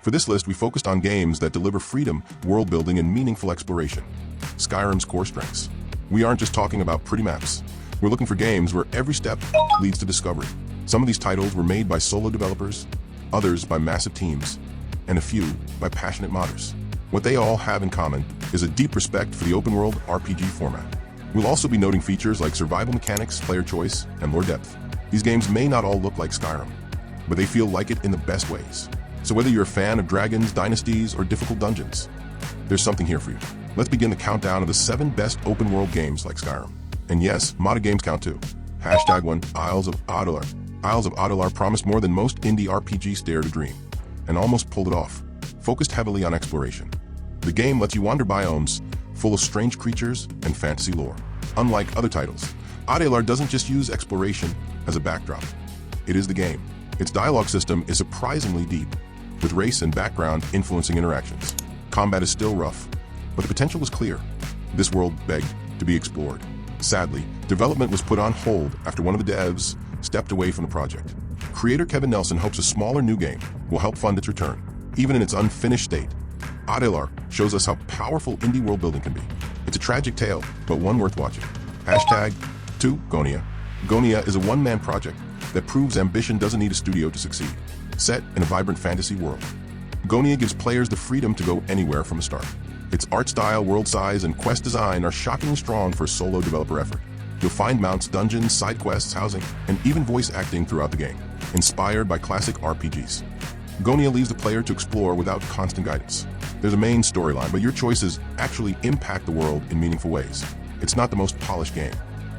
For this list, we focused on games that deliver freedom, world building, and meaningful exploration. Skyrim's core strengths. We aren't just talking about pretty maps. We're looking for games where every step leads to discovery. Some of these titles were made by solo developers, others by massive teams, and a few by passionate modders. What they all have in common is a deep respect for the open-world RPG format. We'll also be noting features like survival mechanics, player choice, and lore depth. These games may not all look like Skyrim, but they feel like it in the best ways. So whether you're a fan of dragons, dynasties, or difficult dungeons, there's something here for you. Let's begin the countdown of the 7 best open-world games like Skyrim. And yes, modded games count too. #1 Isles of Adolar. Isles of Adolar promised more than most indie RPGs dare to dream, and almost pulled it off. Focused heavily on exploration. The game lets you wander biomes full of strange creatures and fantasy lore. Unlike other titles, Adolar doesn't just use exploration as a backdrop. It is the game. Its dialogue system is surprisingly deep, with race and background influencing interactions. Combat is still rough, but the potential was clear. This world begged to be explored. Sadly, development was put on hold after one of the devs stepped away from the project. Creator Kevin Nelson hopes a smaller new game will help fund its return. Even in its unfinished state, Adolar shows us how powerful indie world building can be. It's a tragic tale, but one worth watching. #2 Gonia. Gonia is a one-man project that proves ambition doesn't need a studio to succeed. Set in a vibrant fantasy world, Gonia gives players the freedom to go anywhere from the start. Its art style, world size, and quest design are shockingly strong for a solo developer effort. You'll find mounts, dungeons, side quests, housing, and even voice acting throughout the game, inspired by classic RPGs. Gonia leaves the player to explore without constant guidance. There's a main storyline, but your choices actually impact the world in meaningful ways. It's not the most polished game,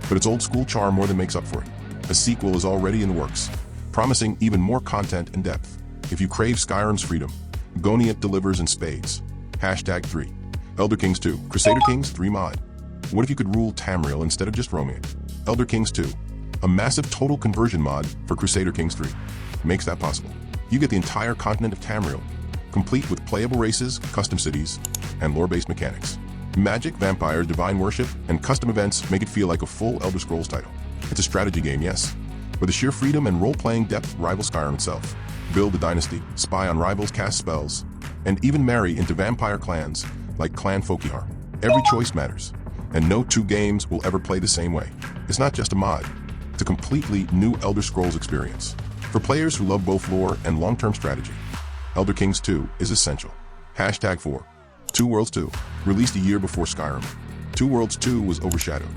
but its old-school charm more than makes up for it. A sequel is already in the works, promising even more content and depth. If you crave Skyrim's freedom, Gonia delivers in spades. #3 Elder Kings 2 Crusader Kings 3 mod. What if you could rule Tamriel instead of just roaming it? Elder Kings 2, a massive total conversion mod for Crusader Kings 3, makes that possible. You get the entire continent of Tamriel, complete with playable races, custom cities, and lore-based mechanics. Magic, vampires, divine worship, and custom events make it feel like a full Elder Scrolls title. It's a strategy game, yes, but the sheer freedom and role-playing depth rival Skyrim itself. Build a dynasty, spy on rivals, cast spells, and even marry into vampire clans like Clan Folkihar. Every choice matters, and no two games will ever play the same way. It's not just a mod, it's a completely new Elder Scrolls experience. For players who love both lore and long-term strategy, Elder Kings 2 is essential. #4 Two Worlds 2, released a year before Skyrim. Two Worlds 2 was overshadowed,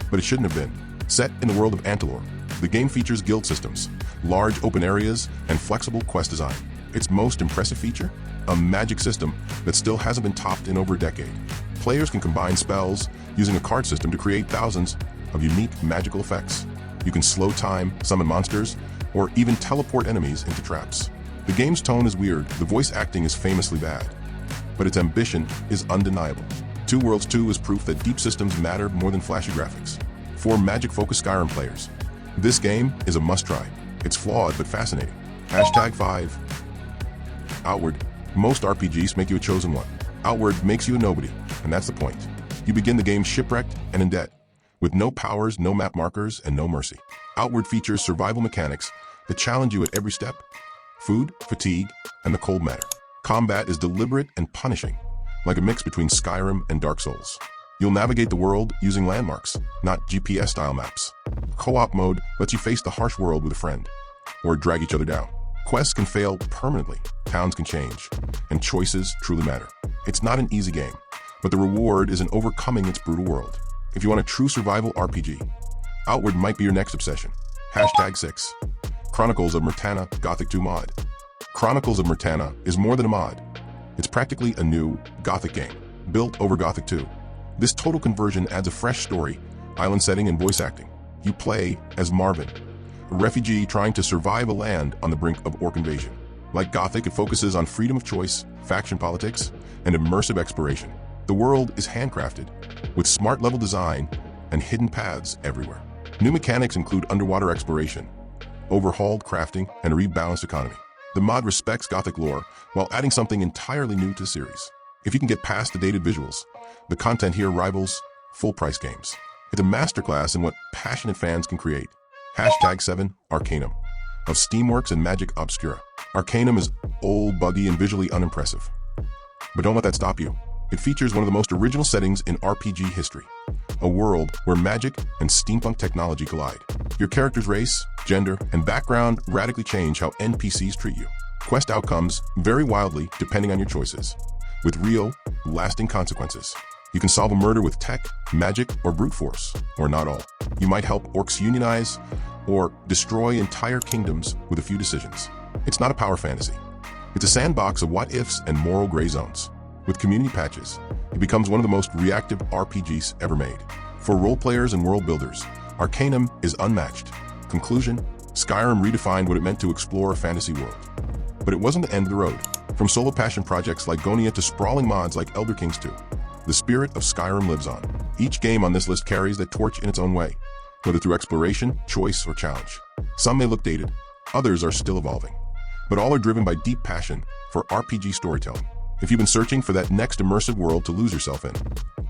but it shouldn't have been. Set in the world of Antilor, the game features guild systems, large open areas, and flexible quest design. Its most impressive feature? A magic system that still hasn't been topped in over a decade. Players can combine spells using a card system to create thousands of unique magical effects. You can slow time, summon monsters, or even teleport enemies into traps. The game's tone is weird, the voice acting is famously bad, but its ambition is undeniable. Two Worlds 2 is proof that deep systems matter more than flashy graphics. For magic-focused Skyrim players, this game is a must-try. It's flawed but fascinating. #5 Outward. Most RPGs make you a chosen one. Outward makes you a nobody, and that's the point. You begin the game shipwrecked and in debt, with no powers, no map markers, and no mercy. Outward features survival mechanics that challenge you at every step. Food, fatigue, and the cold matter. Combat is deliberate and punishing, like a mix between Skyrim and Dark Souls. You'll navigate the world using landmarks, not GPS-style maps. Co-op mode lets you face the harsh world with a friend, or drag each other down. Quests can fail permanently, towns can change, and choices truly matter. It's not an easy game, but the reward is in overcoming its brutal world. If you want a true survival RPG, Outward might be your next obsession. #6 Chronicles of Myrtana Gothic 2 mod. Chronicles of Myrtana is more than a mod. It's practically a new Gothic game, built over Gothic 2. This total conversion adds a fresh story, island setting, and voice acting. You play as Marvin, a refugee trying to survive a land on the brink of orc invasion. Like Gothic, it focuses on freedom of choice, faction politics, and immersive exploration. The world is handcrafted, with smart level design and hidden paths everywhere. New mechanics include underwater exploration, overhauled crafting, and a rebalanced economy. The mod respects Gothic lore while adding something entirely new to the series. If you can get past the dated visuals, the content here rivals full-price games. It's a masterclass in what passionate fans can create. #7 Arcanum. of Steamworks and Magic Obscura. Arcanum is old, buggy, and visually unimpressive. But don't let that stop you. It features one of the most original settings in RPG history. A world where magic and steampunk technology collide. Your character's race, gender, and background radically change how NPCs treat you. Quest outcomes vary wildly depending on your choices, with real, lasting consequences. You can solve a murder with tech, magic, or brute force, or not all. You might help orcs unionize, or destroy entire kingdoms with a few decisions. It's not a power fantasy. It's a sandbox of what-ifs and moral gray zones. With community patches, it becomes one of the most reactive RPGs ever made. For role players and world builders, Arcanum is unmatched. Conclusion: Skyrim redefined what it meant to explore a fantasy world. But it wasn't the end of the road. From solo passion projects like Gonia to sprawling mods like Elder Kings 2, the spirit of Skyrim lives on. Each game on this list carries that torch in its own way, whether through exploration, choice, or challenge. Some may look dated, others are still evolving, but all are driven by deep passion for RPG storytelling. If you've been searching for that next immersive world to lose yourself in,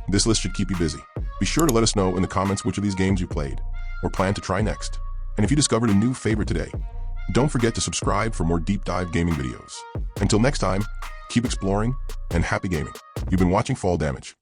this list should keep you busy. Be sure to let us know in the comments which of these games you played or plan to try next. And if you discovered a new favorite today, don't forget to subscribe for more deep dive gaming videos. Until next time, keep exploring and happy gaming. You've been watching Fall Damage.